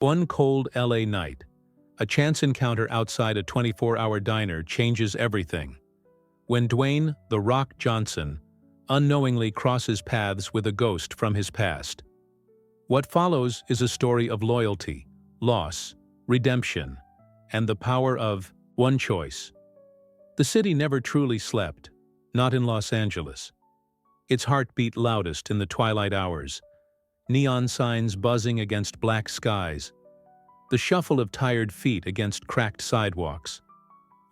One cold LA night, a chance encounter outside a 24-hour diner changes everything. When Dwayne "The Rock" Johnson unknowingly crosses paths with a ghost from his past. What follows is a story of loyalty, loss, redemption, and the power of one choice. The city never truly slept, not in Los Angeles. Its heart beat loudest in the twilight hours, neon signs buzzing against black skies, the shuffle of tired feet against cracked sidewalks,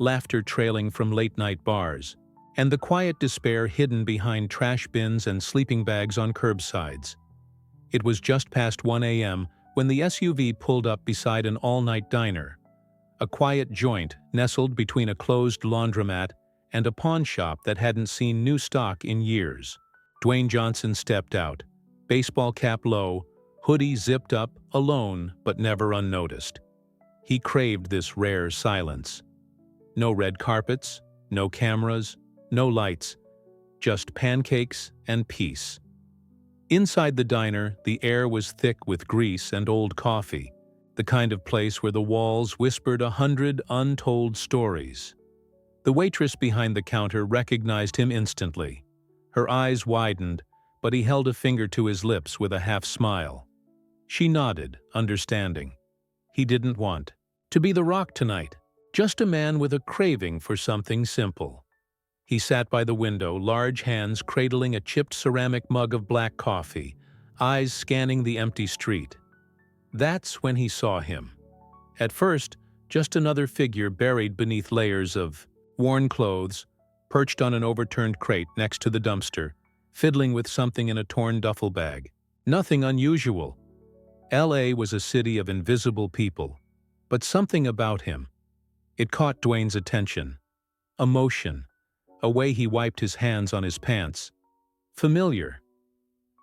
laughter trailing from late-night bars, and the quiet despair hidden behind trash bins and sleeping bags on curbsides. It was just past 1 a.m. when the SUV pulled up beside an all-night diner, a quiet joint nestled between a closed laundromat and a pawn shop that hadn't seen new stock in years. Dwayne Johnson stepped out, baseball cap low, hoodie zipped up, alone but never unnoticed. He craved this rare silence. No red carpets, no cameras, no lights, just pancakes and peace. Inside the diner, the air was thick with grease and old coffee, the kind of place where the walls whispered 100 untold stories. The waitress behind the counter recognized him instantly. Her eyes widened, but he held a finger to his lips with a half-smile. She nodded, understanding. He didn't want to be the Rock tonight, just a man with a craving for something simple. He sat by the window, large hands cradling a chipped ceramic mug of black coffee, eyes scanning the empty street. That's when he saw him. At first, just another figure buried beneath layers of worn clothes, perched on an overturned crate next to the dumpster, fiddling with something in a torn duffel bag. Nothing unusual. LA was a city of invisible people, but something about him. It caught Dwayne's attention. Emotion. A way he wiped his hands on his pants. Familiar.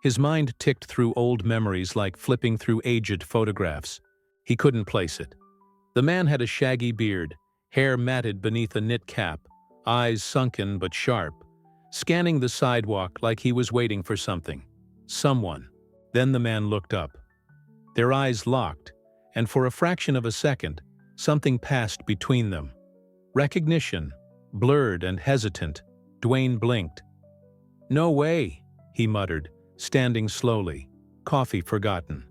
His mind ticked through old memories like flipping through aged photographs. He couldn't place it. The man had a shaggy beard, hair matted beneath a knit cap, eyes sunken but sharp, scanning the sidewalk like he was waiting for something. Someone. Then the man looked up. Their eyes locked, and for a fraction of a second, something passed between them. Recognition. Blurred and hesitant, Dwayne blinked. "No way," he muttered, standing slowly, coffee forgotten.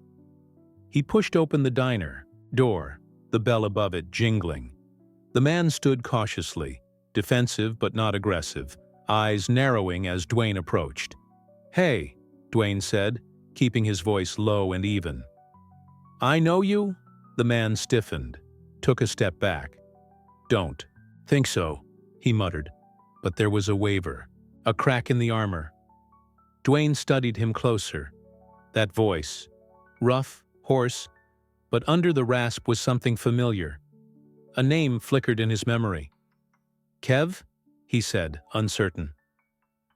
He pushed open the diner door, the bell above it jingling. The man stood cautiously, defensive but not aggressive, eyes narrowing as Dwayne approached. "Hey," Dwayne said, keeping his voice low and even. "I know you?" The man stiffened, took a step back. "Don't think so," he muttered, but there was a waver, a crack in the armor. Dwayne studied him closer. That voice, rough, hoarse, but under the rasp was something familiar. A name flickered in his memory. "Kev?" he said, uncertain.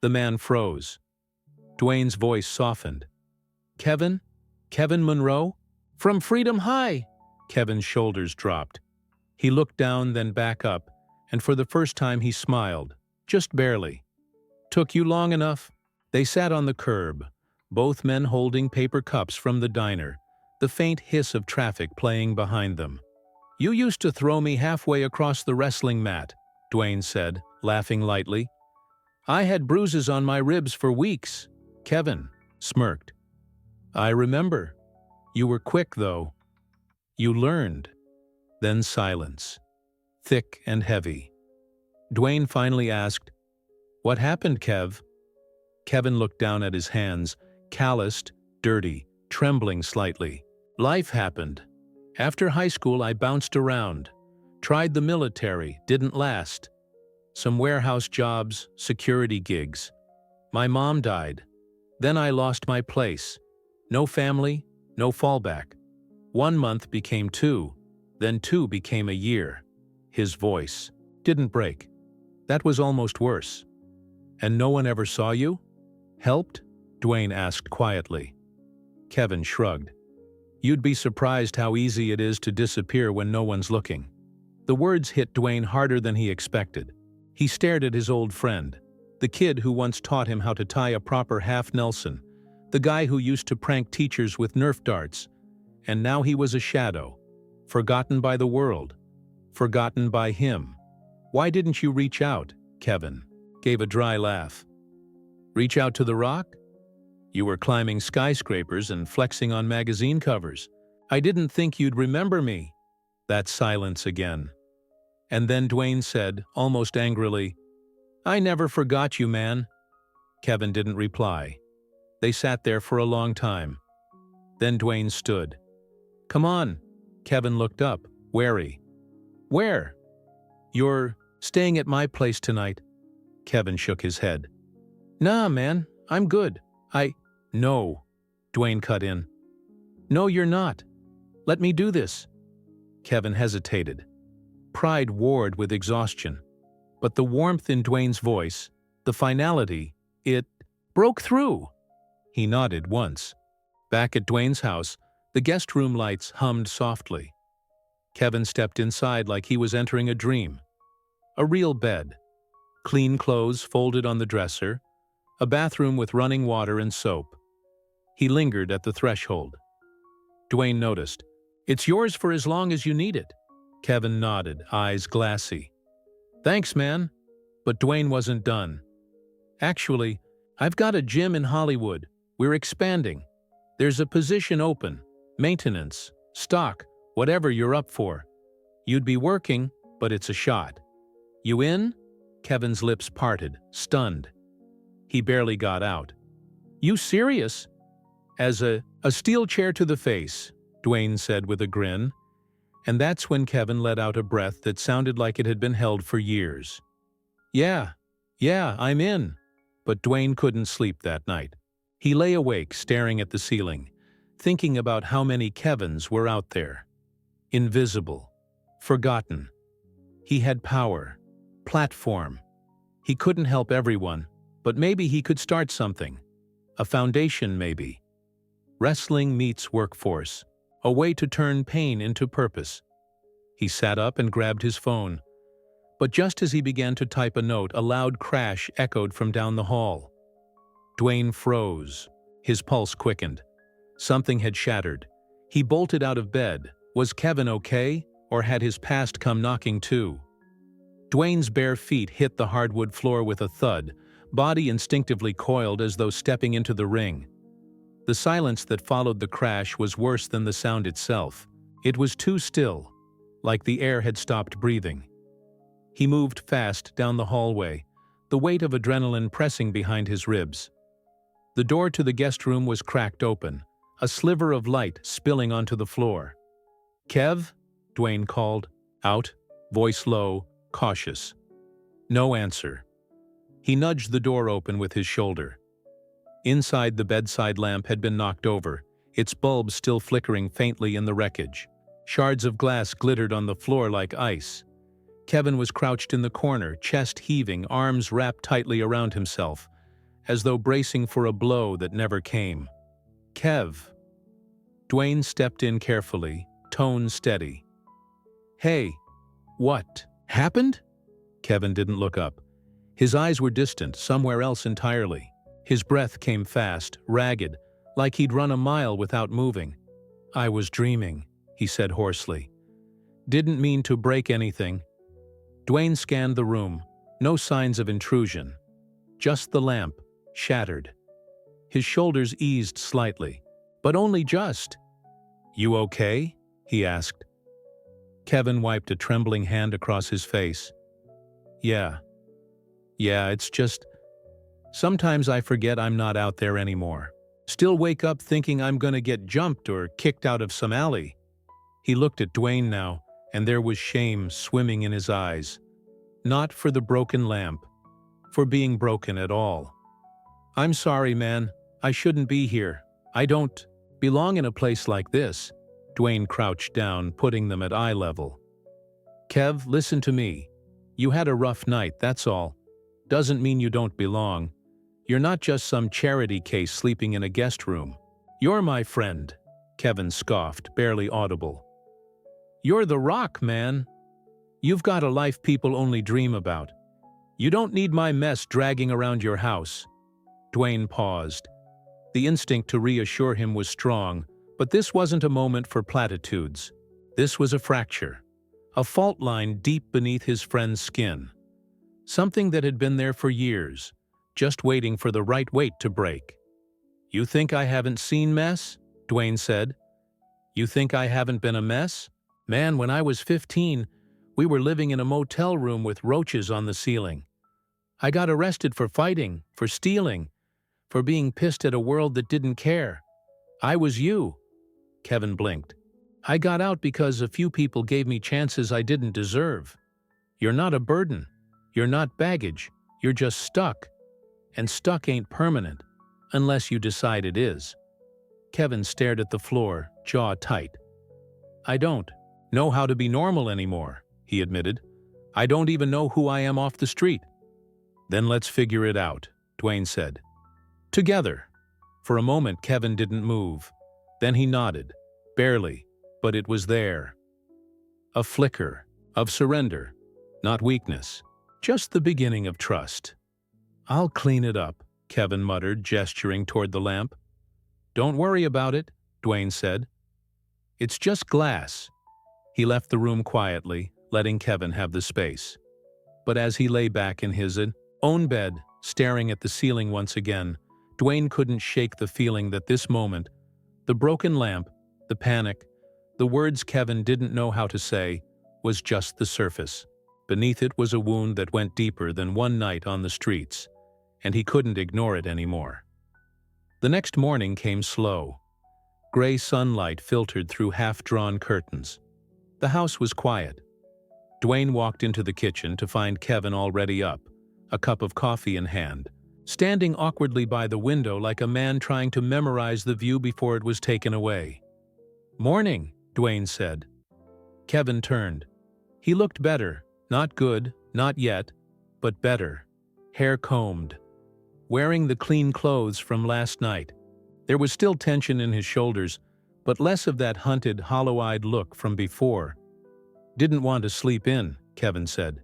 The man froze. Dwayne's voice softened. "Kevin? Kevin Monroe? From Freedom High!" Kevin's shoulders dropped. He looked down, then back up, and for the first time he smiled, just barely. "Took you long enough?" They sat on the curb, both men holding paper cups from the diner, the faint hiss of traffic playing behind them. "You used to throw me halfway across the wrestling mat," Dwayne said, laughing lightly. "I had bruises on my ribs for weeks." Kevin smirked. "I remember. You were quick, though. You learned." Then silence. Thick and heavy. Dwayne finally asked, "What happened, Kev?" Kevin looked down at his hands, calloused, dirty, trembling slightly. "Life happened. After high school I bounced around. Tried the military, didn't last. Some warehouse jobs, security gigs. My mom died. Then I lost my place. No family, no fallback. 1 month became 2, then 2 became a year." His voice didn't break. "That was almost worse." "And no one ever saw you? Helped?" Dwayne asked quietly. Kevin shrugged. "You'd be surprised how easy it is to disappear when no one's looking." The words hit Dwayne harder than he expected. He stared at his old friend, the kid who once taught him how to tie a proper half Nelson, the guy who used to prank teachers with Nerf darts, and now he was a shadow, forgotten by the world, forgotten by him. "Why didn't you reach out?" Kevin gave a dry laugh. "Reach out to the rock? You were climbing skyscrapers and flexing on magazine covers. I didn't think you'd remember me." That silence again. And then Dwayne said, almost angrily, "I never forgot you, man." Kevin didn't reply. They sat there for a long time. Then Dwayne stood. "Come on." Kevin looked up, wary. "Where?" "You're staying at my place tonight." Kevin shook his head. "Nah, man, I'm good. No," Dwayne cut in. "No, you're not. Let me do this." Kevin hesitated. Pride warred with exhaustion. But the warmth in Dwayne's voice, the finality, it broke through. He nodded once. Back at Dwayne's house, the guest room lights hummed softly. Kevin stepped inside like he was entering a dream. A real bed. Clean clothes folded on the dresser. A bathroom with running water and soap. He lingered at the threshold. Dwayne noticed. "It's yours for as long as you need it." Kevin nodded, eyes glassy. "Thanks, man." But Dwayne wasn't done. "Actually, I've got a gym in Hollywood. We're expanding. There's a position open. Maintenance, stock, whatever you're up for. You'd be working, but it's a shot. You in?" Kevin's lips parted, stunned. He barely got out. "You serious?" "As a steel chair to the face," Dwayne said with a grin. And that's when Kevin let out a breath that sounded like it had been held for years. Yeah, I'm in." But Dwayne couldn't sleep that night. He lay awake, staring at the ceiling, thinking about how many Kevins were out there. Invisible. Forgotten. He had power. Platform. He couldn't help everyone, but maybe he could start something. A foundation, maybe. Wrestling meets workforce. A way to turn pain into purpose. He sat up and grabbed his phone. But just as he began to type a note, a loud crash echoed from down the hall. Dwayne froze. His pulse quickened. Something had shattered. He bolted out of bed. Was Kevin okay, or had his past come knocking too? Dwayne's bare feet hit the hardwood floor with a thud, body instinctively coiled as though stepping into the ring. The silence that followed the crash was worse than the sound itself. It was too still, like the air had stopped breathing. He moved fast down the hallway, the weight of adrenaline pressing behind his ribs. The door to the guest room was cracked open, a sliver of light spilling onto the floor. "Kev?" Dwayne called, out, voice low, cautious. No answer. He nudged the door open with his shoulder. Inside, the bedside lamp had been knocked over, its bulb still flickering faintly in the wreckage. Shards of glass glittered on the floor like ice. Kevin was crouched in the corner, chest heaving, arms wrapped tightly around himself, as though bracing for a blow that never came. "Kev." Dwayne stepped in carefully, tone steady. "Hey, what happened?" Kevin didn't look up. His eyes were distant, somewhere else entirely. His breath came fast, ragged, like he'd run a mile without moving. "I was dreaming," he said hoarsely. "Didn't mean to break anything." Dwayne scanned the room, no signs of intrusion. Just the lamp, shattered. His shoulders eased slightly, but only just. "You okay?" he asked. Kevin wiped a trembling hand across his face. Yeah, it's just... Sometimes I forget I'm not out there anymore. Still wake up thinking I'm gonna get jumped or kicked out of some alley." He looked at Dwayne now, and there was shame swimming in his eyes. Not for the broken lamp, for being broken at all. "I'm sorry, man. I shouldn't be here. I don't belong in a place like this." Dwayne crouched down, putting them at eye level. "Kev, listen to me. You had a rough night, that's all. Doesn't mean you don't belong. You're not just some charity case sleeping in a guest room. You're my friend," Kevin scoffed, barely audible. "You're the Rock, man. You've got a life people only dream about. You don't need my mess dragging around your house." Dwayne paused. The instinct to reassure him was strong, But this wasn't a moment for platitudes. This was a fracture, a fault line deep beneath his friend's skin. Something that had been there for years, just waiting for the right weight to break. "You think I haven't seen mess?" Dwayne said. "You think I haven't been a mess? Man, when I was 15, we were living in a motel room with roaches on the ceiling. I got arrested for fighting, for stealing, for being pissed at a world that didn't care. I was you." Kevin blinked. "I got out because a few people gave me chances I didn't deserve. You're not a burden. You're not baggage. You're just stuck. And stuck ain't permanent, unless you decide it is." Kevin stared at the floor, jaw tight. "I don't know how to be normal anymore," he admitted. "I don't even know who I am off the street." "Then let's figure it out," Dwayne said. "Together." For a moment Kevin didn't move. Then he nodded. Barely, but it was there. A flicker of surrender, not weakness, just the beginning of trust. "I'll clean it up," Kevin muttered, gesturing toward the lamp. "Don't worry about it," Dwayne said. "It's just glass." He left the room quietly, letting Kevin have the space. But as he lay back in his own bed, staring at the ceiling once again, Dwayne couldn't shake the feeling that this moment, the broken lamp, the panic, the words Kevin didn't know how to say, was just the surface. Beneath it was a wound that went deeper than one night on the streets, and he couldn't ignore it anymore. The next morning came slow. Gray sunlight filtered through half-drawn curtains. The house was quiet. Dwayne walked into the kitchen to find Kevin already up, a cup of coffee in hand, standing awkwardly by the window like a man trying to memorize the view before it was taken away. "Morning," Dwayne said. Kevin turned. He looked better, not good, not yet, but better. Hair combed. Wearing the clean clothes from last night. There was still tension in his shoulders, but less of that hunted, hollow-eyed look from before. "Didn't want to sleep in," Kevin said.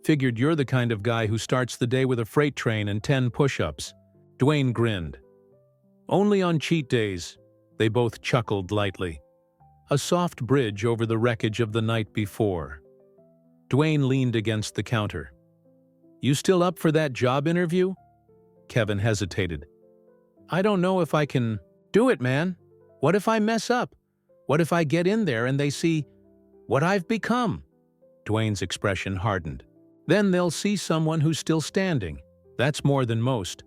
"Figured you're the kind of guy who starts the day with a freight train and 10 push-ups." Dwayne grinned. "Only on cheat days." They both chuckled lightly. A soft bridge over the wreckage of the night before. Dwayne leaned against the counter. "You still up for that job interview?" Kevin hesitated. "I don't know if I can do it, man. What if I mess up? What if I get in there and they see what I've become?" Dwayne's expression hardened. "Then they'll see someone who's still standing. That's more than most.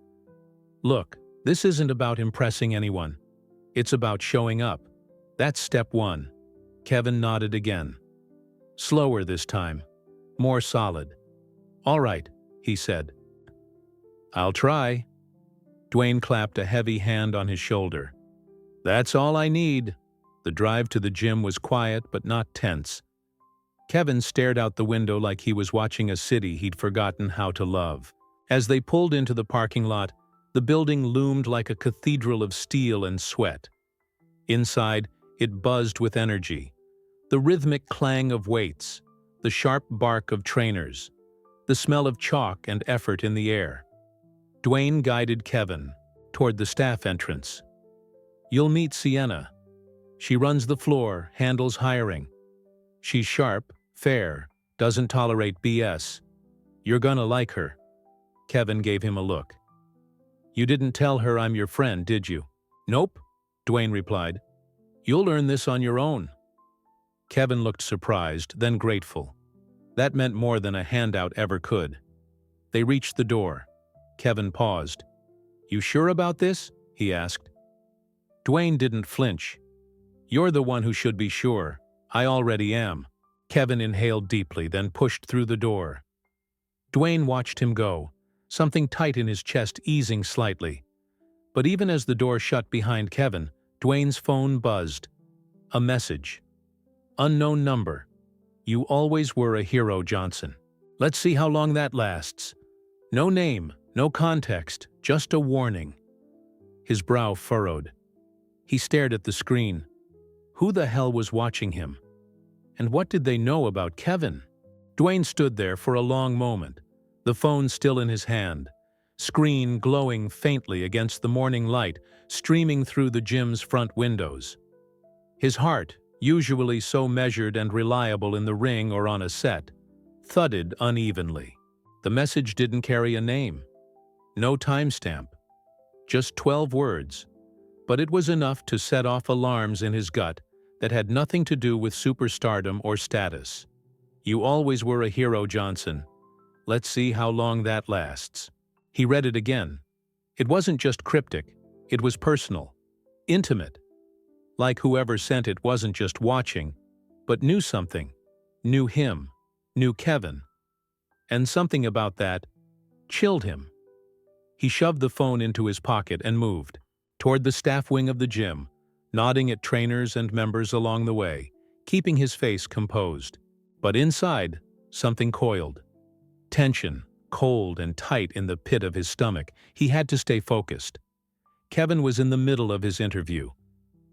Look, this isn't about impressing anyone. It's about showing up. That's step one." Kevin nodded again. Slower this time. More solid. "All right," he said. "I'll try." Dwayne clapped a heavy hand on his shoulder. "That's all I need." The drive to the gym was quiet but not tense. Kevin stared out the window like he was watching a city he'd forgotten how to love. As they pulled into the parking lot, the building loomed like a cathedral of steel and sweat. Inside, it buzzed with energy. The rhythmic clang of weights, the sharp bark of trainers, the smell of chalk and effort in the air. Dwayne guided Kevin toward the staff entrance. "You'll meet Sienna. She runs the floor, handles hiring. She's sharp, fair, doesn't tolerate BS. You're gonna like her." Kevin gave him a look. "You didn't tell her I'm your friend, did you?" "Nope," Dwayne replied. "You'll earn this on your own." Kevin looked surprised, then grateful. That meant more than a handout ever could. They reached the door. Kevin paused. "You sure about this?" he asked. Dwayne didn't flinch. "You're the one who should be sure. I already am." Kevin inhaled deeply, then pushed through the door. Dwayne watched him go, something tight in his chest easing slightly. But even as the door shut behind Kevin, Dwayne's phone buzzed. A message. Unknown number. "You always were a hero, Johnson. Let's see how long that lasts." No name, no context, just a warning. His brow furrowed. He stared at the screen. Who the hell was watching him? And what did they know about Kevin? Dwayne stood there for a long moment, the phone still in his hand, screen glowing faintly against the morning light streaming through the gym's front windows. His heart, usually so measured and reliable in the ring or on a set, thudded unevenly. The message didn't carry a name, no timestamp, just 12 words, but it was enough to set off alarms in his gut that had nothing to do with superstardom or status. "You always were a hero, Johnson. Let's see how long that lasts." He read it again. It wasn't just cryptic, it was personal, intimate. Like whoever sent it wasn't just watching, but knew something, knew him, knew Kevin. And something about that chilled him. He shoved the phone into his pocket and moved toward the staff wing of the gym, nodding at trainers and members along the way, keeping his face composed. But inside, something coiled. Tension, cold and tight in the pit of his stomach. He had to stay focused. Kevin was in the middle of his interview.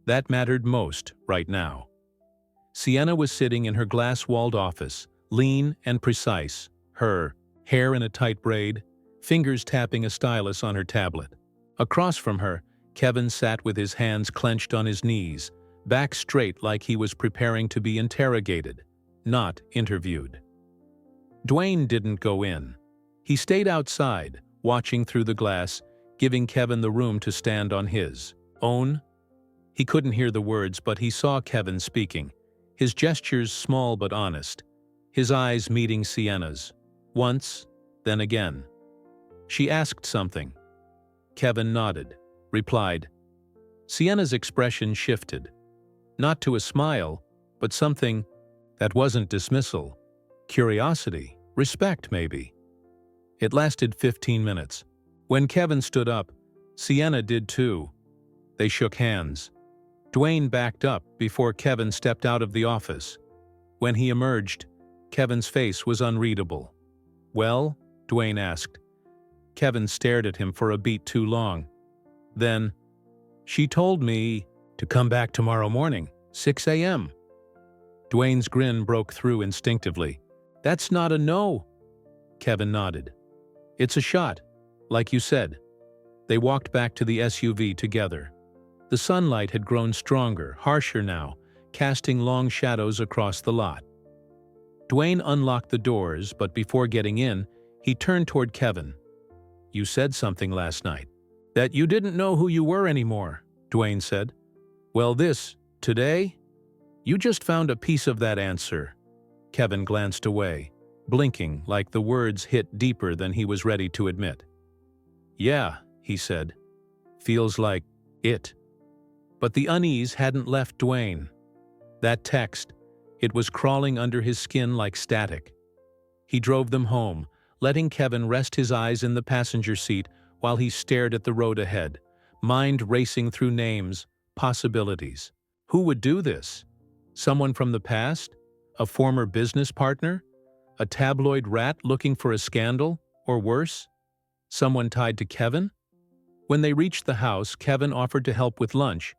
That mattered most right now. Sienna was sitting in her glass-walled office, lean and precise, her hair in a tight braid, fingers tapping a stylus on her tablet. Across from her, Kevin sat with his hands clenched on his knees, back straight like he was preparing to be interrogated, not interviewed. Dwayne didn't go in. He stayed outside, watching through the glass, giving Kevin the room to stand on his own. He couldn't hear the words, but he saw Kevin speaking, his gestures small but honest, his eyes meeting Sienna's, once, then again. She asked something. Kevin nodded, replied. Sienna's expression shifted, not to a smile, but something that wasn't dismissal, curiosity, respect maybe. It lasted 15 minutes. When Kevin stood up, Sienna did too. They shook hands. Dwayne backed up before Kevin stepped out of the office. When he emerged, Kevin's face was unreadable. "Well?" Dwayne asked. Kevin stared at him for a beat too long. Then, "She told me to come back tomorrow morning, 6 a.m. Dwayne's grin broke through instinctively. "That's not a no." Kevin nodded. "It's a shot, like you said." They walked back to the SUV together. The sunlight had grown stronger, harsher now, casting long shadows across the lot. Dwayne unlocked the doors, but before getting in, he turned toward Kevin. "You said something last night. That you didn't know who you were anymore," Dwayne said. "Well, today? You just found a piece of that answer." Kevin glanced away, blinking like the words hit deeper than he was ready to admit. "Yeah," he said. "Feels like it." But the unease hadn't left Dwayne. That text, it was crawling under his skin like static. He drove them home, letting Kevin rest his eyes in the passenger seat while he stared at the road ahead, mind racing through names, possibilities. Who would do this? Someone from the past? A former business partner? A tabloid rat looking for a scandal? Or worse? Someone tied to Kevin? When they reached the house, Kevin offered to help with lunch,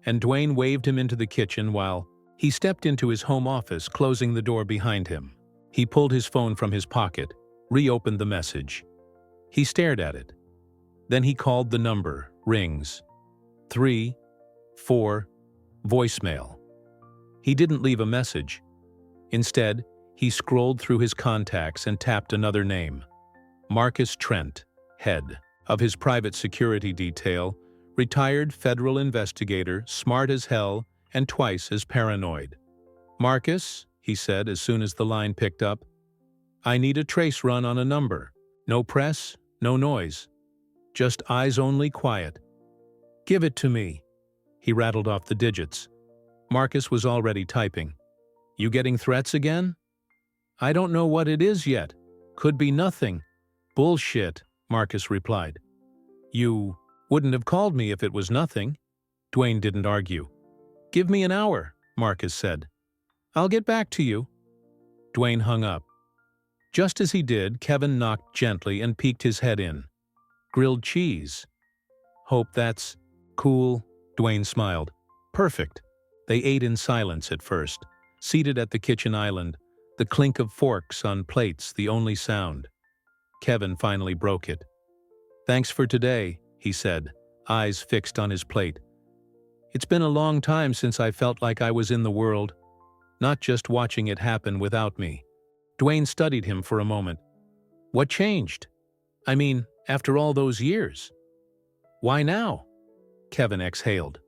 and Dwayne waved him into the kitchen while he stepped into his home office, closing the door behind him. He pulled his phone from his pocket, reopened the message. He stared at it. Then he called the number, rings. 3, 4, voicemail. He didn't leave a message. Instead, he scrolled through his contacts and tapped another name. Marcus Trent, head of his private security detail, retired federal investigator, smart as hell, and twice as paranoid. "Marcus," he said as soon as the line picked up, "I need a trace run on a number. No press, no noise. Just eyes-only quiet." "Give it to me." He rattled off the digits. Marcus was already typing. "You getting threats again?" "I don't know what it is yet. Could be nothing." "Bullshit," Marcus replied. "You wouldn't have called me if it was nothing." Dwayne didn't argue. "Give me an hour," Marcus said. "I'll get back to you." Dwayne hung up. Just as he did, Kevin knocked gently and peeked his head in. "Grilled cheese." "Hope that's cool," Dwayne smiled. "Perfect." They ate in silence at first, seated at the kitchen island, the clink of forks on plates the only sound. Kevin finally broke it. "Thanks for today," he said, eyes fixed on his plate. It's been a long time since I felt like I was in the world, not just watching it happen without me. Dwayne studied him for a moment. What changed? I mean, after all those years? Why now? Kevin exhaled.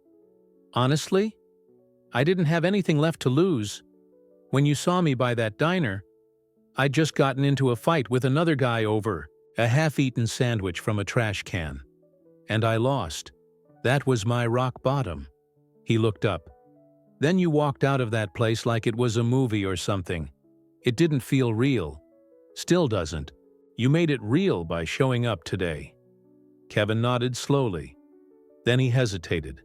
Honestly, I didn't have anything left to lose. When you saw me by that diner, I'd just gotten into a fight with another guy over a half-eaten sandwich from a trash can. And I lost. That was my rock bottom. He looked up. Then you walked out of that place like it was a movie or something. It didn't feel real. Still doesn't. You made it real by showing up today. Kevin nodded slowly. Then he hesitated.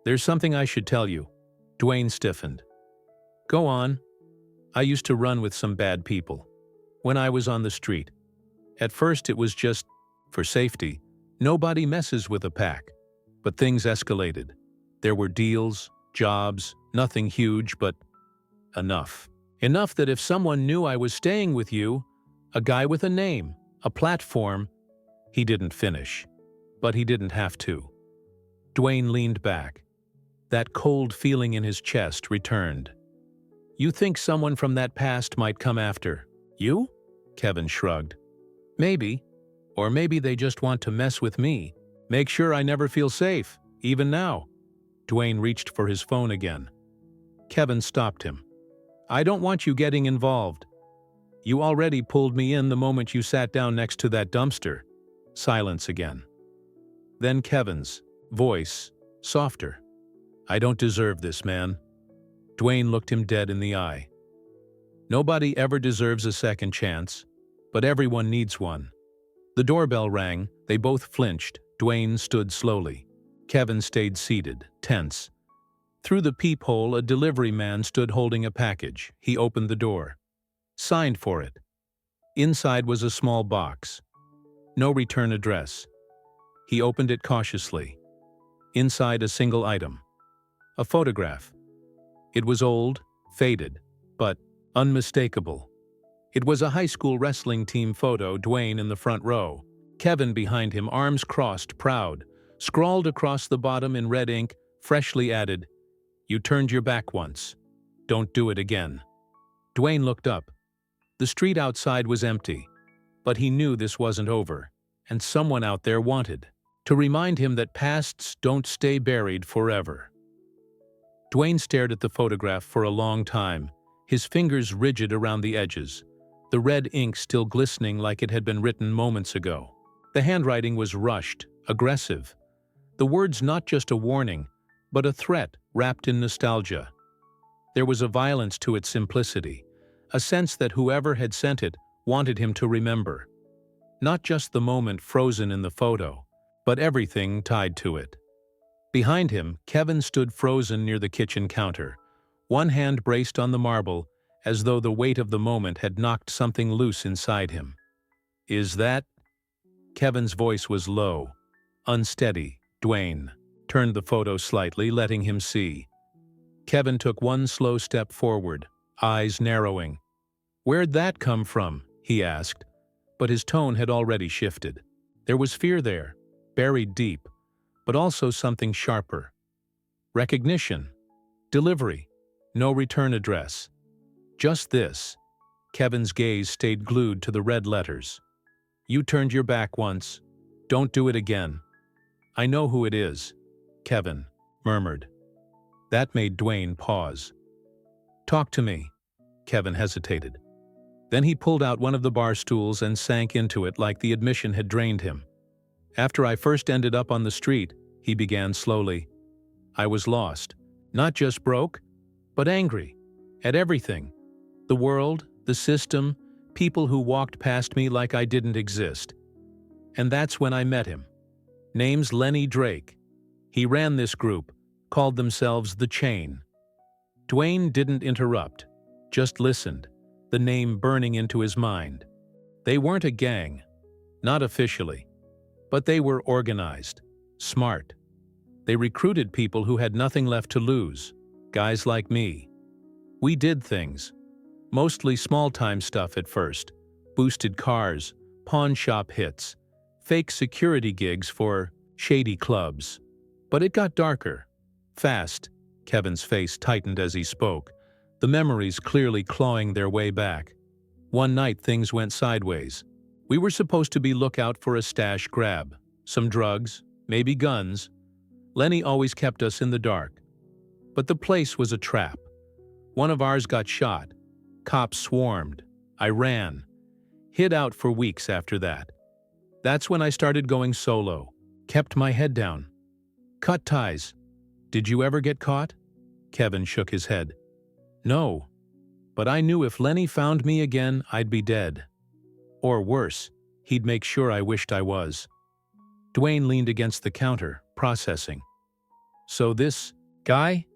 There's something I should tell you. Dwayne stiffened. Go on. I used to run with some bad people. When I was on the street. At first it was just for safety. Nobody messes with a pack. But things escalated. There were deals, jobs, nothing huge, but enough. Enough that if someone knew I was staying with you, a guy with a name, a platform, he didn't finish. But he didn't have to. Dwayne leaned back. That cold feeling in his chest returned. You think someone from that past might come after you? Kevin shrugged. Maybe. Or maybe they just want to mess with me. Make sure I never feel safe, even now. Dwayne reached for his phone again. Kevin stopped him. I don't want you getting involved. You already pulled me in the moment you sat down next to that dumpster. Silence again. Then Kevin's voice, softer. I don't deserve this, man. Dwayne looked him dead in the eye. Nobody ever deserves a second chance, but everyone needs one. The doorbell rang, they both flinched. Dwayne stood slowly. Kevin stayed seated, tense. Through the peephole, a delivery man stood holding a package. He opened the door. Signed for it. Inside was a small box. No return address. He opened it cautiously. Inside a single item. A photograph. It was old, faded, but unmistakable. It was a high school wrestling team photo, Dwayne in the front row. Kevin behind him, arms crossed, proud. Scrawled across the bottom in red ink, freshly added, You turned your back once. Don't do it again. Dwayne looked up. The street outside was empty, but he knew this wasn't over, and someone out there wanted to remind him that pasts don't stay buried forever. Dwayne stared at the photograph for a long time, his fingers rigid around the edges, the red ink still glistening like it had been written moments ago. The handwriting was rushed, aggressive. The words not just a warning, but a threat wrapped in nostalgia. There was a violence to its simplicity, a sense that whoever had sent it wanted him to remember. Not just the moment frozen in the photo, but everything tied to it. Behind him, Kevin stood frozen near the kitchen counter, one hand braced on the marble, as though the weight of the moment had knocked something loose inside him. Is that? Kevin's voice was low, unsteady. Dwayne turned the photo slightly, letting him see. Kevin took one slow step forward, eyes narrowing. Where'd that come from? He asked, but his tone had already shifted. There was fear there, buried deep, but also something sharper. Recognition. Delivery. No return address. Just this. Kevin's gaze stayed glued to the red letters. You turned your back once. Don't do it again. I know who it is. Kevin murmured. That made Dwayne pause. Talk to me. Kevin hesitated. Then he pulled out one of the bar stools and sank into it like the admission had drained him. After I first ended up on the street, he began slowly, I was lost. Not just broke, but angry. At everything. The world, the system, people who walked past me like I didn't exist. And that's when I met him. Name's Lenny Drake. He ran this group, called themselves The Chain. Dwayne didn't interrupt, just listened, the name burning into his mind. They weren't a gang, not officially, but they were organized, smart. They recruited people who had nothing left to lose, guys like me. We did things, mostly small-time stuff at first, boosted cars, pawn shop hits, fake security gigs for shady clubs. But it got darker. Fast. Kevin's face tightened as he spoke, the memories clearly clawing their way back. One night things went sideways. We were supposed to be lookout for a stash grab. Some drugs, maybe guns. Lenny always kept us in the dark. But the place was a trap. One of ours got shot. Cops swarmed. I ran. Hid out for weeks after that. That's when I started going solo. Kept my head down. Cut ties. Did you ever get caught? Kevin shook his head. No. But I knew if Lenny found me again, I'd be dead. Or worse, he'd make sure I wished I was. Dwayne leaned against the counter, processing. So this guy?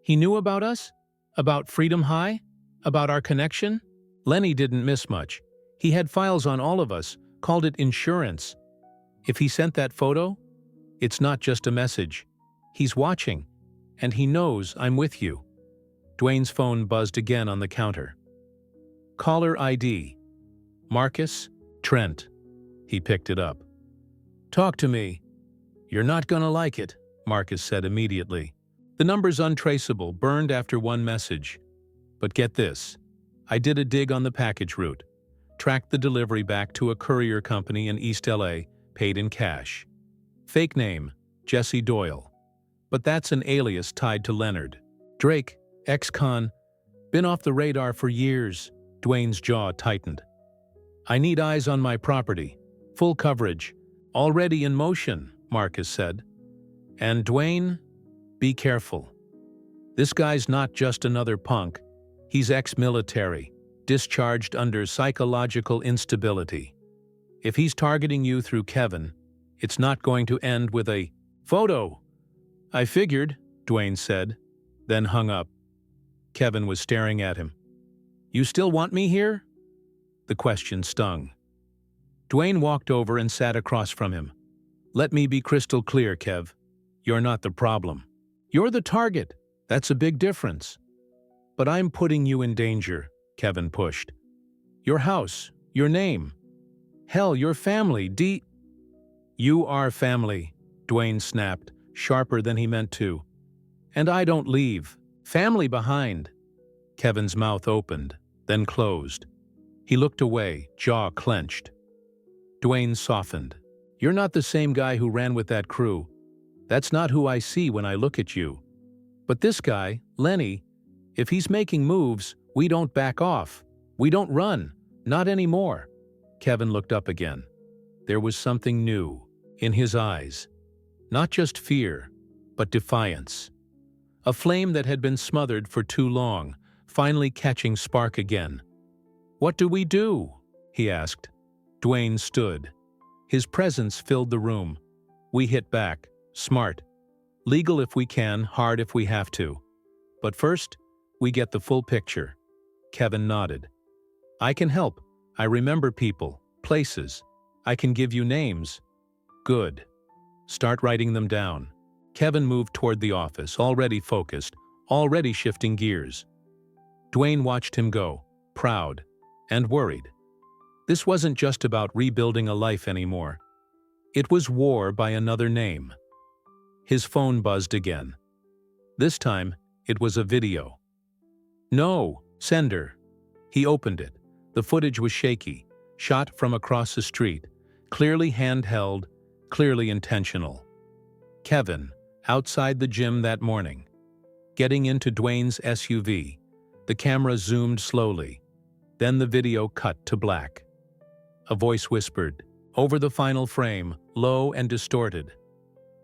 He knew about us? About Freedom High? About our connection? Lenny didn't miss much. He had files on all of us, called it insurance. If he sent that photo, it's not just a message. He's watching, and he knows I'm with you. Dwayne's phone buzzed again on the counter. Caller ID. Marcus Trent. He picked it up. Talk to me. You're not gonna like it, Marcus said immediately. The number's untraceable, burned after one message. But get this. I did a dig on the package route. Tracked the delivery back to a courier company in East LA, paid in cash. Fake name, Jesse Doyle. But that's an alias tied to Leonard. Drake, ex-con, been off the radar for years. Dwayne's jaw tightened. I need eyes on my property. Full coverage. Already in motion, Marcus said. And Dwayne, be careful. This guy's not just another punk. He's ex-military, discharged under psychological instability. If he's targeting you through Kevin, it's not going to end with a photo. I figured, Dwayne said, then hung up. Kevin was staring at him. You still want me here? The question stung. Dwayne walked over and sat across from him. Let me be crystal clear, Kev. You're not the problem. You're the target. That's a big difference. But I'm putting you in danger, Kevin pushed. Your house, your name. Hell, your family, You are family, Dwayne snapped, sharper than he meant to. And I don't leave. Family behind. Kevin's mouth opened, then closed. He looked away, jaw clenched. Dwayne softened. You're not the same guy who ran with that crew. That's not who I see when I look at you. But this guy, Lenny, if he's making moves, we don't back off. We don't run. Not anymore. Kevin looked up again. There was something new in his eyes. Not just fear, but defiance. A flame that had been smothered for too long, finally catching spark again. What do we do? He asked. Dwayne stood. His presence filled the room. We hit back. Smart. Legal if we can, hard if we have to. But first, we get the full picture. Kevin nodded. I can help. I remember people, places. I can give you names. Good. Start writing them down. Kevin moved toward the office, already focused, already shifting gears. Dwayne watched him go, proud and worried. This wasn't just about rebuilding a life anymore. It was war by another name. His phone buzzed again. This time, it was a video. No, sender. He opened it. The footage was shaky, shot from across the street, clearly handheld, clearly intentional. Kevin, outside the gym that morning. Getting into Dwayne's SUV. The camera zoomed slowly. Then the video cut to black. A voice whispered, over the final frame, low and distorted.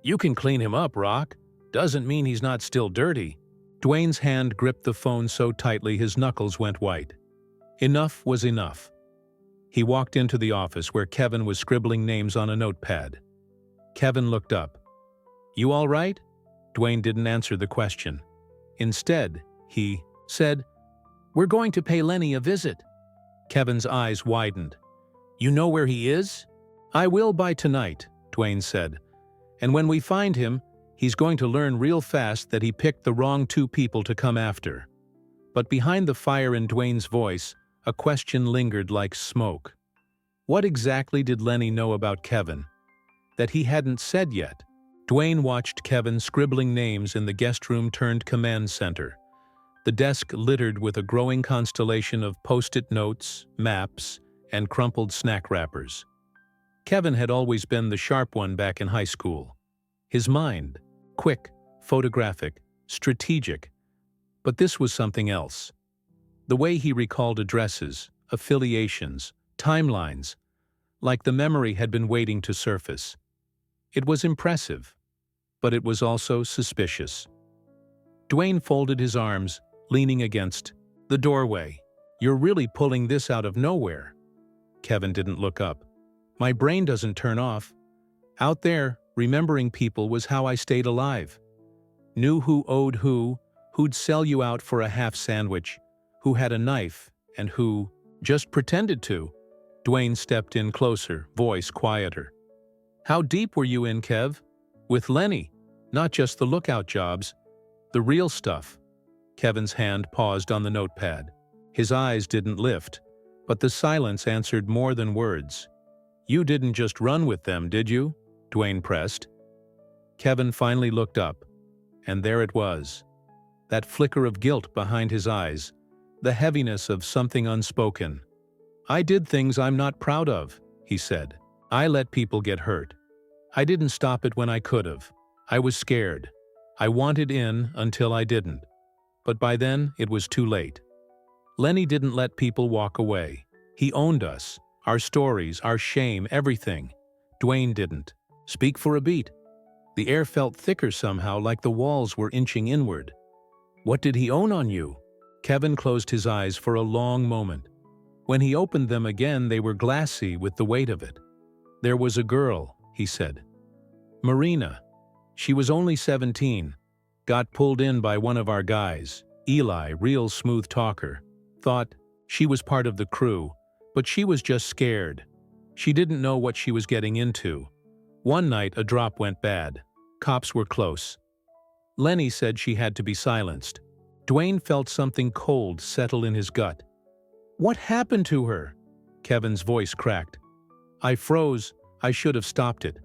You can clean him up, Rock. Doesn't mean he's not still dirty. Dwayne's hand gripped the phone so tightly his knuckles went white. Enough was enough. He walked into the office where Kevin was scribbling names on a notepad. Kevin looked up. You all right? Dwayne didn't answer the question. Instead, he said, We're going to pay Lenny a visit. Kevin's eyes widened. You know where he is? I will by tonight, Dwayne said. And when we find him, he's going to learn real fast that he picked the wrong two people to come after. But behind the fire in Dwayne's voice, a question lingered like smoke. What exactly did Lenny know about Kevin? That he hadn't said yet. Dwayne watched Kevin scribbling names in the guest room turned command center, the desk littered with a growing constellation of post-it notes, maps, and crumpled snack wrappers. Kevin had always been the sharp one back in high school. His mind, quick, photographic, strategic, but this was something else. The way he recalled addresses, affiliations, timelines, like the memory had been waiting to surface. It was impressive, but it was also suspicious. Dwayne folded his arms, leaning against the doorway. "You're really pulling this out of nowhere." Kevin didn't look up. "My brain doesn't turn off. Out there, remembering people was how I stayed alive. Knew who owed who'd sell you out for a half sandwich, who had a knife, and who just pretended to." Dwayne stepped in closer, voice quieter. "How deep were you in, Kev? With Lenny? Not just the lookout jobs, the real stuff." Kevin's hand paused on the notepad. His eyes didn't lift, but the silence answered more than words. "You didn't just run with them, did you?" Dwayne pressed. Kevin finally looked up, and there it was. That flicker of guilt behind his eyes, the heaviness of something unspoken. "I did things I'm not proud of," he said. "I let people get hurt. I didn't stop it when I could have. I was scared. I wanted in until I didn't. But by then, it was too late. Lenny didn't let people walk away. He owned us, our stories, our shame, everything. Dwayne didn't. Speak for a beat." The air felt thicker somehow, like the walls were inching inward. "What did he own on you?" Kevin closed his eyes for a long moment. When he opened them again, they were glassy with the weight of it. "There was a girl," he said. "Marina. She was only 17. Got pulled in by one of our guys. Eli, real smooth talker. Thought she was part of the crew, but she was just scared. She didn't know what she was getting into. One night, a drop went bad. Cops were close. Lenny said she had to be silenced." Dwayne felt something cold settle in his gut. "What happened to her?" Kevin's voice cracked. "I froze. I should have stopped it.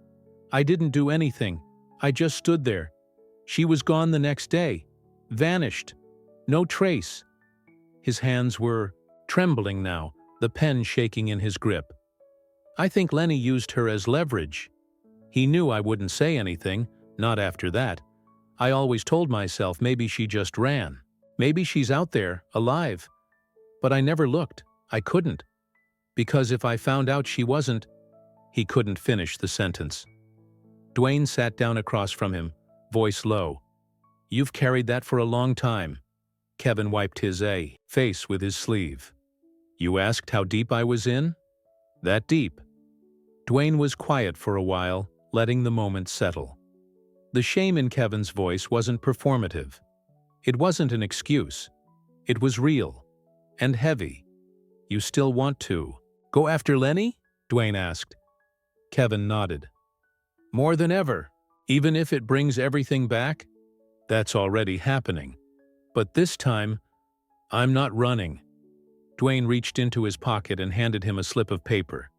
I didn't do anything. I just stood there. She was gone the next day. Vanished. No trace." His hands were trembling now, the pen shaking in his grip. "I think Lenny used her as leverage. He knew I wouldn't say anything, not after that. I always told myself maybe she just ran. Maybe she's out there, alive. But I never looked. I couldn't. Because if I found out she wasn't..." He couldn't finish the sentence. Dwayne sat down across from him, voice low. "You've carried that for a long time." Kevin wiped his face with his sleeve. "You asked how deep I was in? That deep." Dwayne was quiet for a while, letting the moment settle. The shame in Kevin's voice wasn't performative. It wasn't an excuse. It was real. And heavy. "You still want to go after Lenny?" Dwayne asked. Kevin nodded. "More than ever. Even if it brings everything back?" "That's already happening. But this time, I'm not running." Dwayne reached into his pocket and handed him a slip of paper.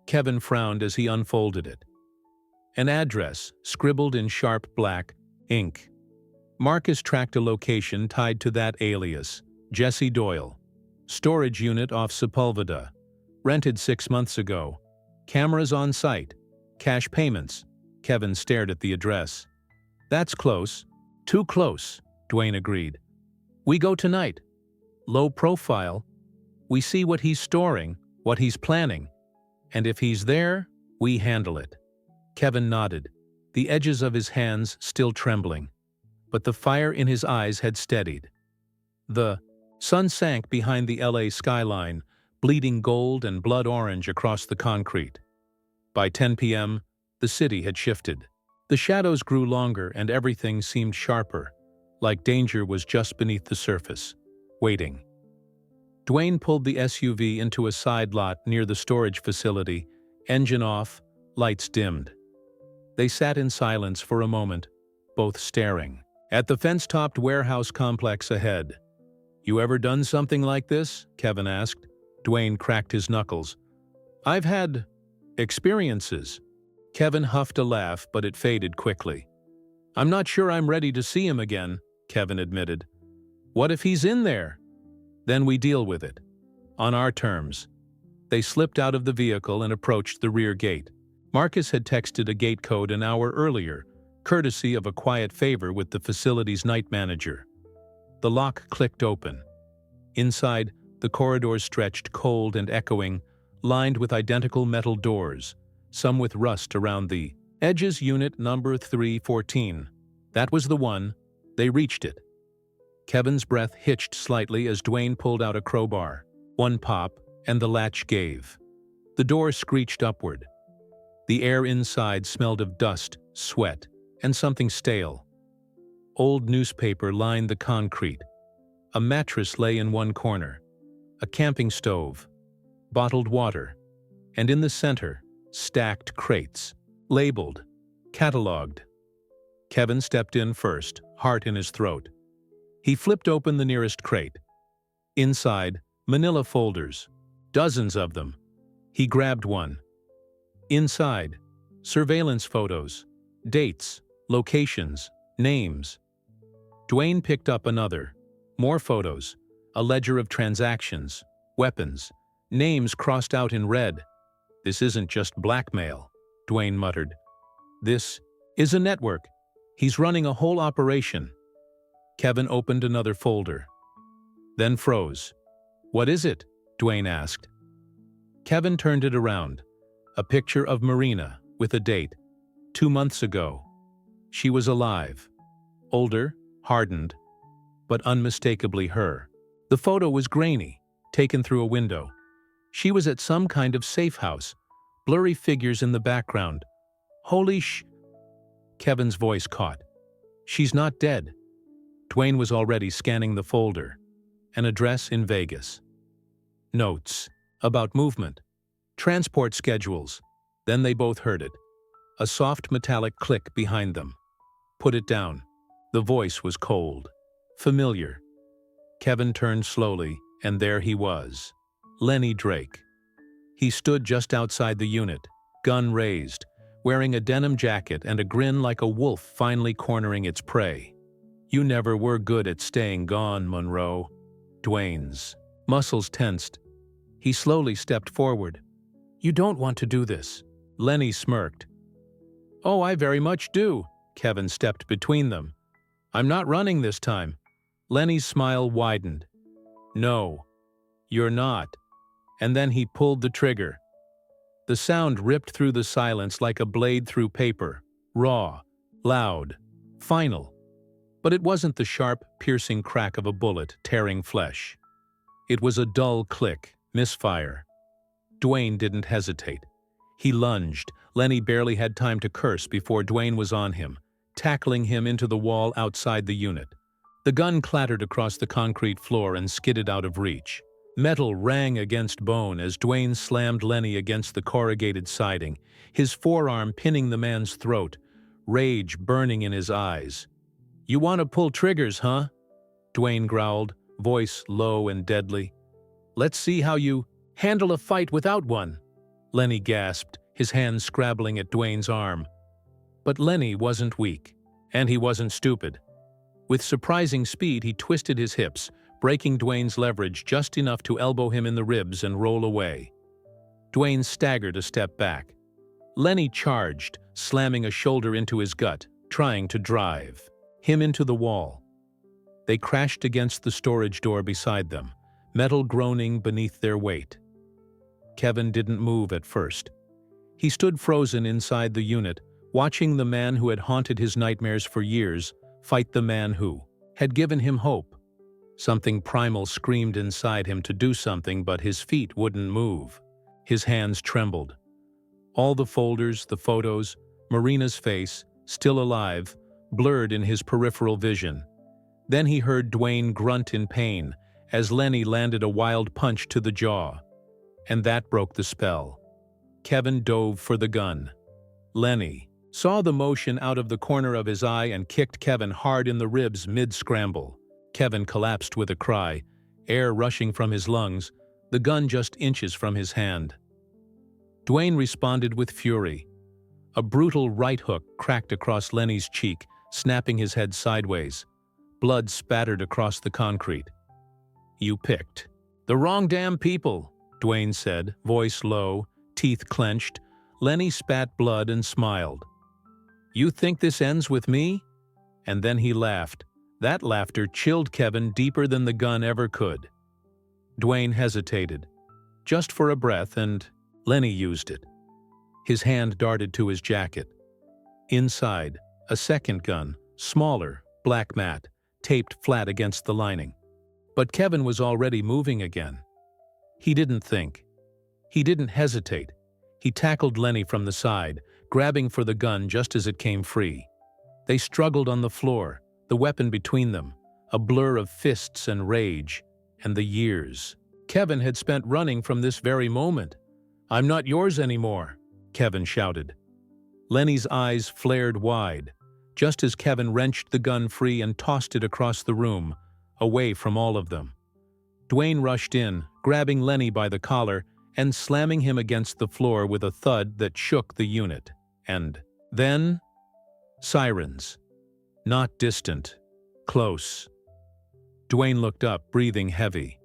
Kevin frowned as he unfolded it. An address, scribbled in sharp black ink. Marcus tracked a location tied to that alias, Jesse Doyle. Storage unit off Sepulveda. Rented 6 months ago. Cameras on site. Cash payments. Kevin stared at the address. "That's close. Too close," Dwayne agreed. "We go tonight. Low profile. We see what he's storing, what he's planning. And if he's there, we handle it." Kevin nodded, the edges of his hands still trembling. But the fire in his eyes had steadied. The sun sank behind the LA skyline, bleeding gold and blood orange across the concrete. By 10 p.m., the city had shifted. The shadows grew longer and everything seemed sharper, like danger was just beneath the surface, waiting. Dwayne pulled the SUV into a side lot near the storage facility, engine off, lights dimmed. They sat in silence for a moment, both staring. At the fence-topped warehouse complex ahead. "You ever done something like this?" Kevin asked. Dwayne cracked his knuckles. "I've had experiences." Kevin huffed a laugh, but it faded quickly. "I'm not sure I'm ready to see him again," Kevin admitted. "What if he's in there?" "Then we deal with it. On our terms." They slipped out of the vehicle and approached the rear gate. Marcus had texted a gate code an hour earlier, courtesy of a quiet favor with the facility's night manager. The lock clicked open. Inside, the corridors stretched cold and echoing, lined with identical metal doors, some with rust around the edges. Unit number 314. That was the one. They reached it. Kevin's breath hitched slightly as Dwayne pulled out a crowbar. One pop, and the latch gave. The door screeched upward. The air inside smelled of dust, sweat, and something stale. Old newspaper lined the concrete. A mattress lay in one corner. A camping stove. Bottled water. And in the center, stacked crates. Labeled. Cataloged. Kevin stepped in first, heart in his throat. He flipped open the nearest crate. Inside, manila folders. Dozens of them. He grabbed one. Inside, surveillance photos. Dates, locations, names. Dwayne picked up another. More photos. A ledger of transactions. Weapons. Names crossed out in red. "This isn't just blackmail," Dwayne muttered. "This is a network. He's running a whole operation." Kevin opened another folder. Then froze. "What is it?" Dwayne asked. Kevin turned it around. A picture of Marina, with a date. 2 months ago. She was alive. Older, hardened, but unmistakably her. The photo was grainy, taken through a window. She was at some kind of safe house, blurry figures in the background. "Holy sh..." Kevin's voice caught. "She's not dead." Dwayne was already scanning the folder. An address in Vegas. Notes. About movement. Transport schedules. Then they both heard it. A soft metallic click behind them. "Put it down." The voice was cold. Familiar. Kevin turned slowly, and there he was. Lenny Drake. He stood just outside the unit, gun raised, wearing a denim jacket and a grin like a wolf finally cornering its prey. "You never were good at staying gone, Monroe." Dwayne's muscles tensed. He slowly stepped forward. "You don't want to do this." Lenny smirked. "Oh, I very much do." Kevin stepped between them. "I'm not running this time." Lenny's smile widened. "No, you're not." And then he pulled the trigger. The sound ripped through the silence like a blade through paper. Raw, loud, final. But it wasn't the sharp, piercing crack of a bullet tearing flesh. It was a dull click, misfire. Dwayne didn't hesitate. He lunged. Lenny barely had time to curse before Dwayne was on him, tackling him into the wall outside the unit. The gun clattered across the concrete floor and skidded out of reach. Metal rang against bone as Dwayne slammed Lenny against the corrugated siding, his forearm pinning the man's throat, rage burning in his eyes. "You want to pull triggers, huh?" Dwayne growled, voice low and deadly. "Let's see how you handle a fight without one." Lenny gasped, his hands scrabbling at Dwayne's arm. But Lenny wasn't weak, and he wasn't stupid. With surprising speed, he twisted his hips, breaking Dwayne's leverage just enough to elbow him in the ribs and roll away. Dwayne staggered a step back. Lenny charged, slamming a shoulder into his gut, trying to drive him into the wall. They crashed against the storage door beside them, metal groaning beneath their weight. Kevin didn't move at first. He stood frozen inside the unit, watching the man who had haunted his nightmares for years fight the man who had given him hope. Something primal screamed inside him to do something, but his feet wouldn't move. His hands trembled. All the folders, the photos, Marina's face, still alive, blurred in his peripheral vision. Then he heard Dwayne grunt in pain as Lenny landed a wild punch to the jaw. And that broke the spell. Kevin dove for the gun. Lenny saw the motion out of the corner of his eye and kicked Kevin hard in the ribs mid-scramble. Kevin collapsed with a cry, air rushing from his lungs, the gun just inches from his hand. Dwayne responded with fury. A brutal right hook cracked across Lenny's cheek, snapping his head sideways. Blood spattered across the concrete. "You picked the wrong damn people," Dwayne said, voice low, teeth clenched. Lenny spat blood and smiled. "You think this ends with me?" And then he laughed. That laughter chilled Kevin deeper than the gun ever could. Dwayne hesitated, just for a breath, and Lenny used it. His hand darted to his jacket. Inside, a second gun, smaller, black matte, taped flat against the lining. But Kevin was already moving again. He didn't think. He didn't hesitate. He tackled Lenny from the side, grabbing for the gun just as it came free. They struggled on the floor, the weapon between them, a blur of fists and rage, and the years Kevin had spent running from this very moment. "I'm not yours anymore," Kevin shouted. Lenny's eyes flared wide, just as Kevin wrenched the gun free and tossed it across the room, away from all of them. Dwayne rushed in, grabbing Lenny by the collar and slamming him against the floor with a thud that shook the unit. And then, sirens. Not distant, close. Dwayne looked up, breathing heavy.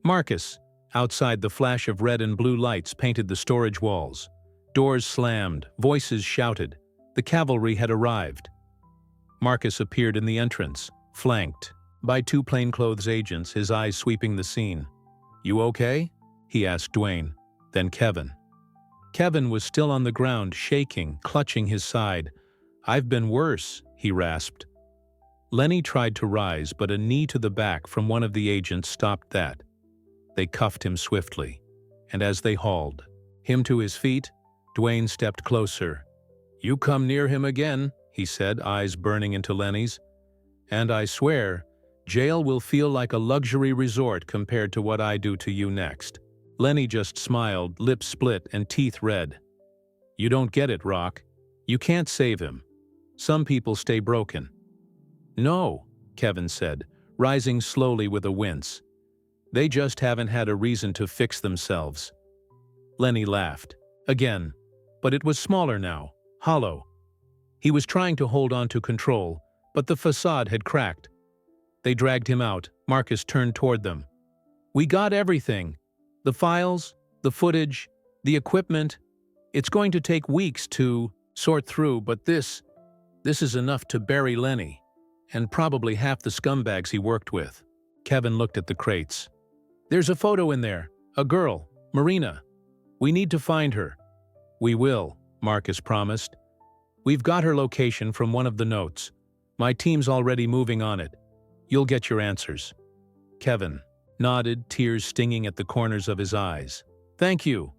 Marcus, outside, the flash of red and blue lights painted the storage walls. Doors slammed, voices shouted. The cavalry had arrived. Marcus appeared in the entrance, flanked by two plainclothes agents, his eyes sweeping the scene. "You okay?" he asked Dwayne, then Kevin. Kevin was still on the ground, shaking, clutching his side. "I've been worse," he rasped. Lenny tried to rise, but a knee to the back from one of the agents stopped that. They cuffed him swiftly, and as they hauled him to his feet, Dwayne stepped closer. "You come near him again," he said, eyes burning into Lenny's, "and I swear, jail will feel like a luxury resort compared to what I do to you next." Lenny just smiled, lips split and teeth red. "You don't get it, Rock. You can't save him. Some people stay broken." "No," Kevin said, rising slowly with a wince. "They just haven't had a reason to fix themselves." Lenny laughed. Again, but it was smaller now, hollow. He was trying to hold on to control, but the facade had cracked. They dragged him out. Marcus turned toward them. "We got everything. The files, the footage, the equipment. It's going to take weeks to sort through, but this is enough to bury Lenny, and probably half the scumbags he worked with." Kevin looked at the crates. "There's a photo in there. A girl, Marina. We need to find her." "We will," Marcus promised. "We've got her location from one of the notes. My team's already moving on it. You'll get your answers." Kevin nodded, tears stinging at the corners of his eyes. "Thank you."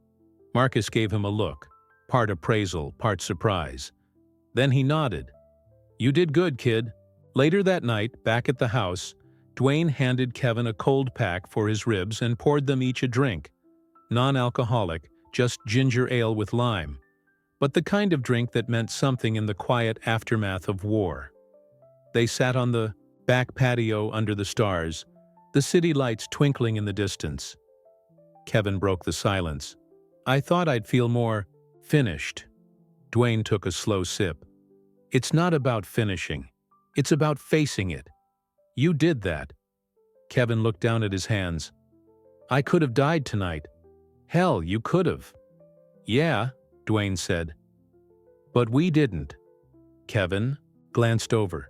Marcus gave him a look, part appraisal, part surprise. Then he nodded. "You did good, kid." Later that night, back at the house, Dwayne handed Kevin a cold pack for his ribs and poured them each a drink. Non-alcoholic, just ginger ale with lime. But the kind of drink that meant something in the quiet aftermath of war. They sat on the back patio under the stars, the city lights twinkling in the distance. Kevin broke the silence. "I thought I'd feel more finished." Dwayne took a slow sip. "It's not about finishing. It's about facing it. You did that." Kevin looked down at his hands. "I could have died tonight. Hell, you could have." "Yeah," Dwayne said. "But we didn't." Kevin glanced over.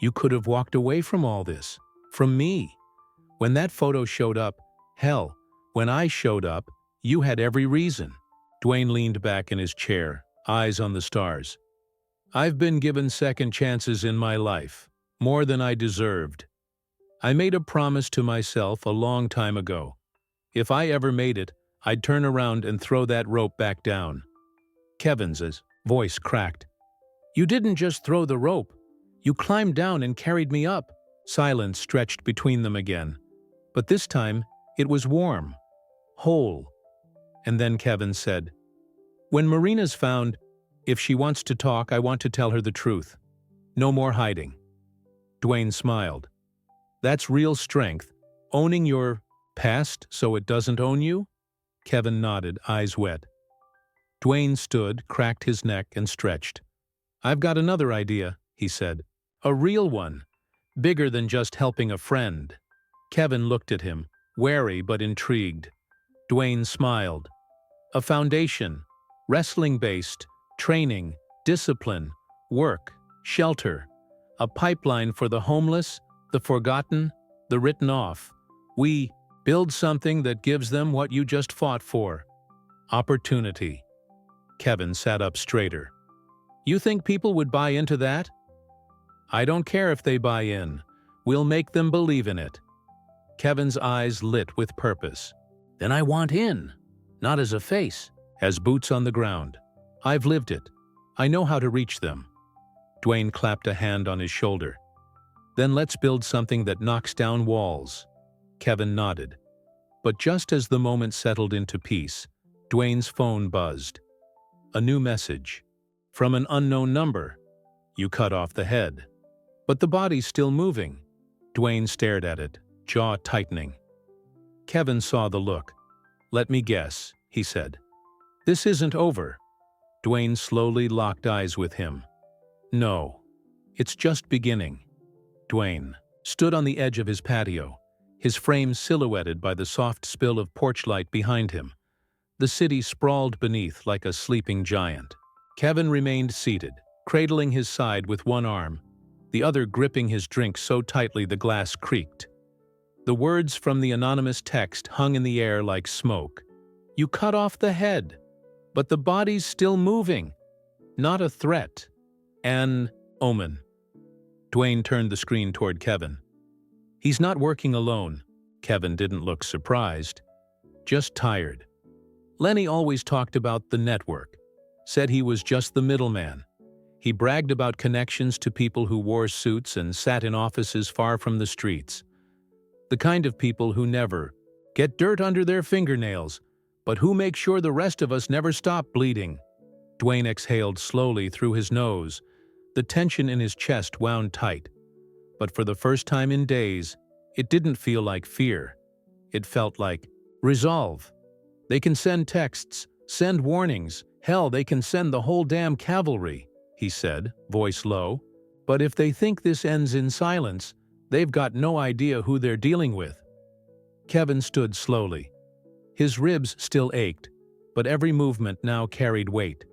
"You could have walked away from all this. From me. When that photo showed up, hell, when I showed up, you had every reason." Dwayne leaned back in his chair, eyes on the stars. "I've been given second chances in my life, more than I deserved. I made a promise to myself a long time ago. If I ever made it, I'd turn around and throw that rope back down." Kevin's voice cracked. "You didn't just throw the rope. You climbed down and carried me up." Silence stretched between them again. But this time, it was warm, whole. And then Kevin said, "When Marina's found, if she wants to talk, I want to tell her the truth. No more hiding." Dwayne smiled. "That's real strength, owning your past so it doesn't own you?" Kevin nodded, eyes wet. Dwayne stood, cracked his neck, and stretched. "I've got another idea," he said. "A real one. Bigger than just helping a friend." Kevin looked at him, wary but intrigued. Dwayne smiled. "A foundation. Wrestling-based. Training. Discipline. Work. Shelter. A pipeline for the homeless, the forgotten, the written off. We build something that gives them what you just fought for. Opportunity." Kevin sat up straighter. "You think people would buy into that?" "I don't care if they buy in. We'll make them believe in it." Kevin's eyes lit with purpose. "Then I want in. Not as a face, as boots on the ground. I've lived it. I know how to reach them." Dwayne clapped a hand on his shoulder. "Then let's build something that knocks down walls." Kevin nodded. But just as the moment settled into peace, Dwayne's phone buzzed. A new message. From an unknown number. "You cut off the head. But the body's still moving." Dwayne stared at it, jaw tightening. Kevin saw the look. "Let me guess," he said. "This isn't over." Dwayne slowly locked eyes with him. "No. It's just beginning." Dwayne stood on the edge of his patio, his frame silhouetted by the soft spill of porch light behind him. The city sprawled beneath like a sleeping giant. Kevin remained seated, cradling his side with one arm, the other gripping his drink so tightly the glass creaked. The words from the anonymous text hung in the air like smoke. "You cut off the head, but the body's still moving. Not a threat. An omen." Dwayne turned the screen toward Kevin. "He's not working alone." Kevin didn't look surprised, just tired. "Lenny always talked about the network, said he was just the middleman. He bragged about connections to people who wore suits and sat in offices far from the streets. The kind of people who never get dirt under their fingernails, but who make sure the rest of us never stop bleeding." Dwayne exhaled slowly through his nose. The tension in his chest wound tight. But for the first time in days, it didn't feel like fear. It felt like resolve. "They can send texts, send warnings, hell, they can send the whole damn cavalry," he said, voice low. "But if they think this ends in silence, they've got no idea who they're dealing with." Kevin stood slowly. His ribs still ached, but every movement now carried weight.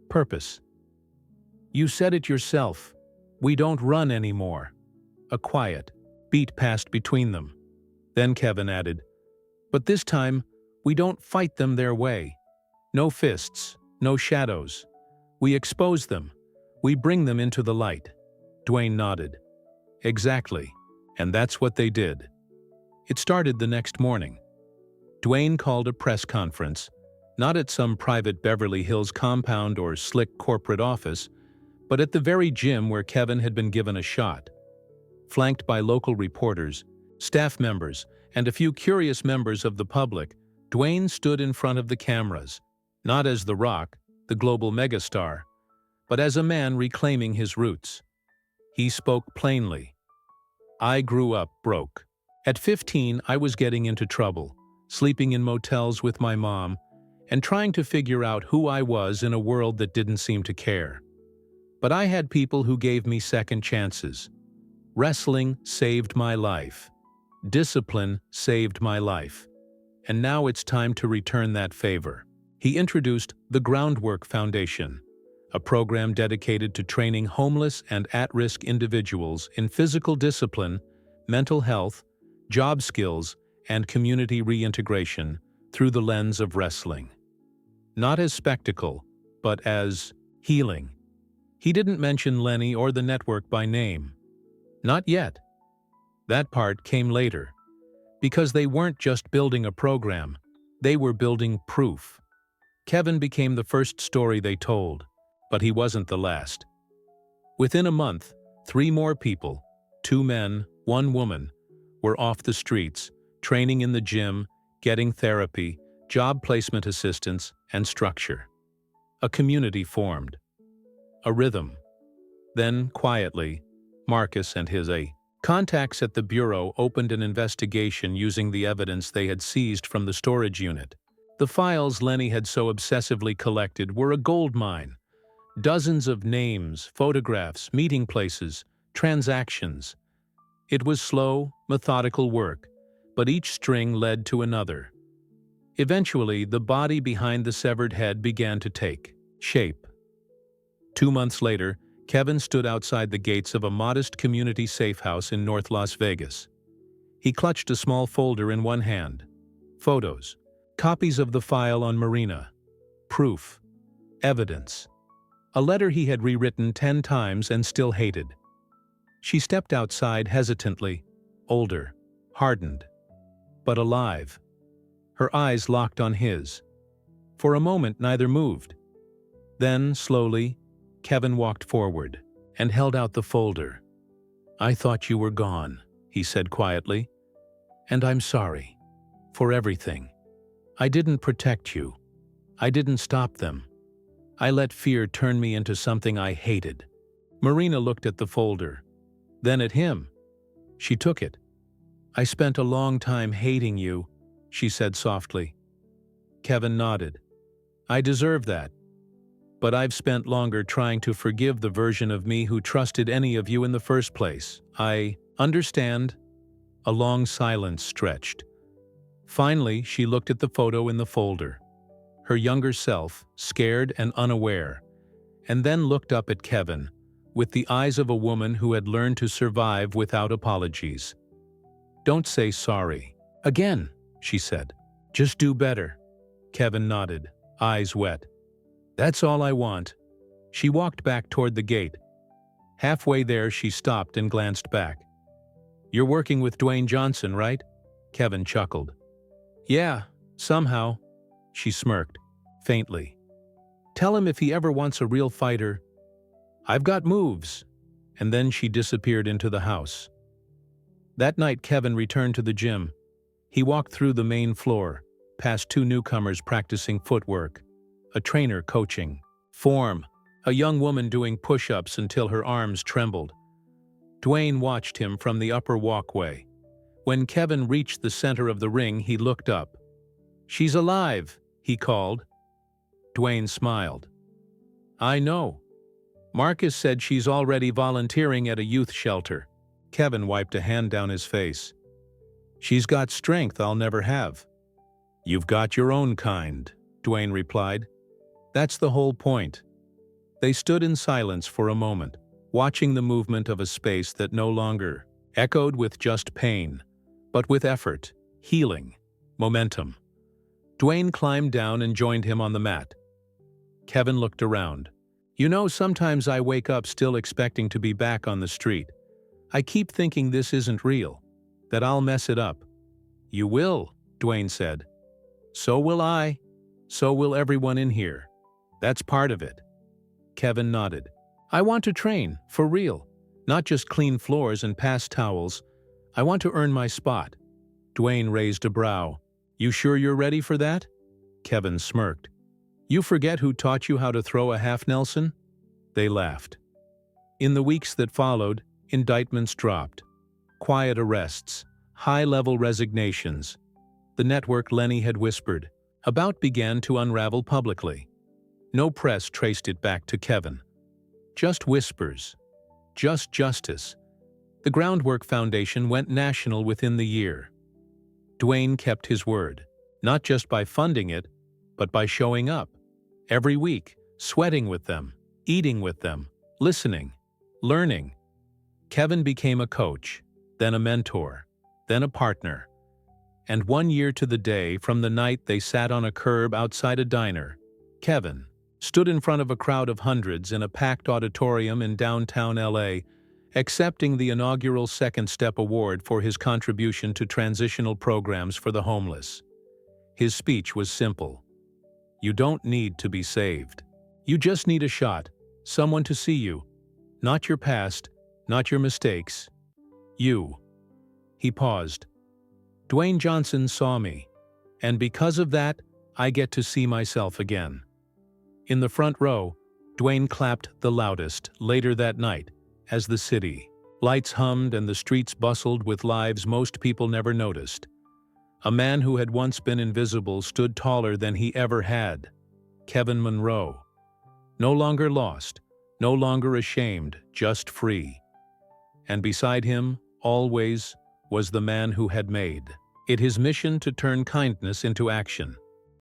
Purpose. "You said it yourself. We don't run anymore." A quiet beat passed between them. Then Kevin added, "But this time, we don't fight them their way. No fists, no shadows. We expose them. We bring them into the light." Dwayne nodded. "Exactly. And that's what they did." It started the next morning. Dwayne called a press conference, not at some private Beverly Hills compound or slick corporate office, but at the very gym where Kevin had been given a shot. Flanked by local reporters, staff members, and a few curious members of the public, Dwayne stood in front of the cameras, not as The Rock, the global megastar, but as a man reclaiming his roots. He spoke plainly. "I grew up broke. At 15, I was getting into trouble, sleeping in motels with my mom, and trying to figure out who I was in a world that didn't seem to care. But I had people who gave me second chances. Wrestling saved my life. Discipline saved my life. And now it's time to return that favor." He introduced the Groundwork Foundation, a program dedicated to training homeless and at-risk individuals in physical discipline, mental health, job skills, and community reintegration through the lens of wrestling. Not as spectacle, but as healing. He didn't mention Lenny or the network by name. Not yet. That part came later. Because they weren't just building a program, they were building proof. Kevin became the first story they told, but he wasn't the last. Within a month, 3 more people, 2 men, 1 woman, were off the streets, training in the gym, getting therapy, job placement assistance, and structure. A community formed. A rhythm. Then, quietly, Marcus and his contacts at the Bureau opened an investigation using the evidence they had seized from the storage unit. The files Lenny had so obsessively collected were a goldmine. Dozens of names, photographs, meeting places, transactions. It was slow, methodical work, but each string led to another. Eventually, the body behind the severed head began to take shape. 2 months later, Kevin stood outside the gates of a modest community safe house in North Las Vegas. He clutched a small folder in one hand. Photos, copies of the file on Marina, proof, evidence. A letter he had rewritten 10 times and still hated. She stepped outside hesitantly, older, hardened, but alive. Her eyes locked on his. For a moment, neither moved. Then, slowly, Kevin walked forward and held out the folder. "I thought you were gone," he said quietly. "And I'm sorry. For everything. I didn't protect you. I didn't stop them. I let fear turn me into something I hated." Marina looked at the folder, then at him. She took it. "I spent a long time hating you," she said softly. Kevin nodded. "I deserve that. But I've spent longer trying to forgive the version of me who trusted any of you in the first place. I understand." A long silence stretched. Finally, she looked at the photo in the folder. Her younger self, scared and unaware, and then looked up at Kevin, with the eyes of a woman who had learned to survive without apologies. "Don't say sorry. Again," she said. "Just do better." Kevin nodded, eyes wet. "That's all I want." She walked back toward the gate. Halfway there, she stopped and glanced back. "You're working with Dwayne Johnson, right?" Kevin chuckled. "Yeah, somehow." She smirked, faintly. "Tell him if he ever wants a real fighter. I've got moves." And then she disappeared into the house. That night, Kevin returned to the gym. He walked through the main floor, past 2 newcomers practicing footwork, a trainer coaching form, a young woman doing push-ups until her arms trembled. Dwayne watched him from the upper walkway. When Kevin reached the center of the ring, he looked up. "She's alive," he called. Dwayne smiled. "I know. Marcus said she's already volunteering at a youth shelter." Kevin wiped a hand down his face. "She's got strength I'll never have." "You've got your own kind," Dwayne replied. "That's the whole point." They stood in silence for a moment, watching the movement of a space that no longer echoed with just pain, but with effort, healing, momentum. Dwayne climbed down and joined him on the mat. Kevin looked around. "You know, sometimes I wake up still expecting to be back on the street. I keep thinking this isn't real, that I'll mess it up." "You will," Dwayne said. "So will I. So will everyone in here. That's part of it." Kevin nodded. "I want to train, for real. Not just clean floors and pass towels. I want to earn my spot." Dwayne raised a brow. "You sure you're ready for that?" Kevin smirked. "You forget who taught you how to throw a half Nelson?" They laughed. In the weeks that followed, indictments dropped. Quiet arrests, high-level resignations. The network Lenny had whispered about began to unravel publicly. No press traced it back to Kevin. Just whispers. Just justice. The Groundwork Foundation went national within the year. Dwayne kept his word, not just by funding it, but by showing up. Every week, sweating with them, eating with them, listening, learning. Kevin became a coach, then a mentor, then a partner. And 1 year to the day from the night they sat on a curb outside a diner, Kevin stood in front of a crowd of hundreds in a packed auditorium in downtown LA, accepting the inaugural Second Step Award for his contribution to transitional programs for the homeless. His speech was simple. You don't need to be saved. You just need a shot, someone to see you. Not your past, not your mistakes. You. He paused. Dwayne Johnson saw me, and because of that, I get to see myself again. In the front row, Dwayne clapped the loudest later that night as the city lights hummed and the streets bustled with lives most people never noticed. A man who had once been invisible stood taller than he ever had. Kevin Monroe. No longer lost, no longer ashamed, just free. And beside him, always, was the man who had made it his mission to turn kindness into action.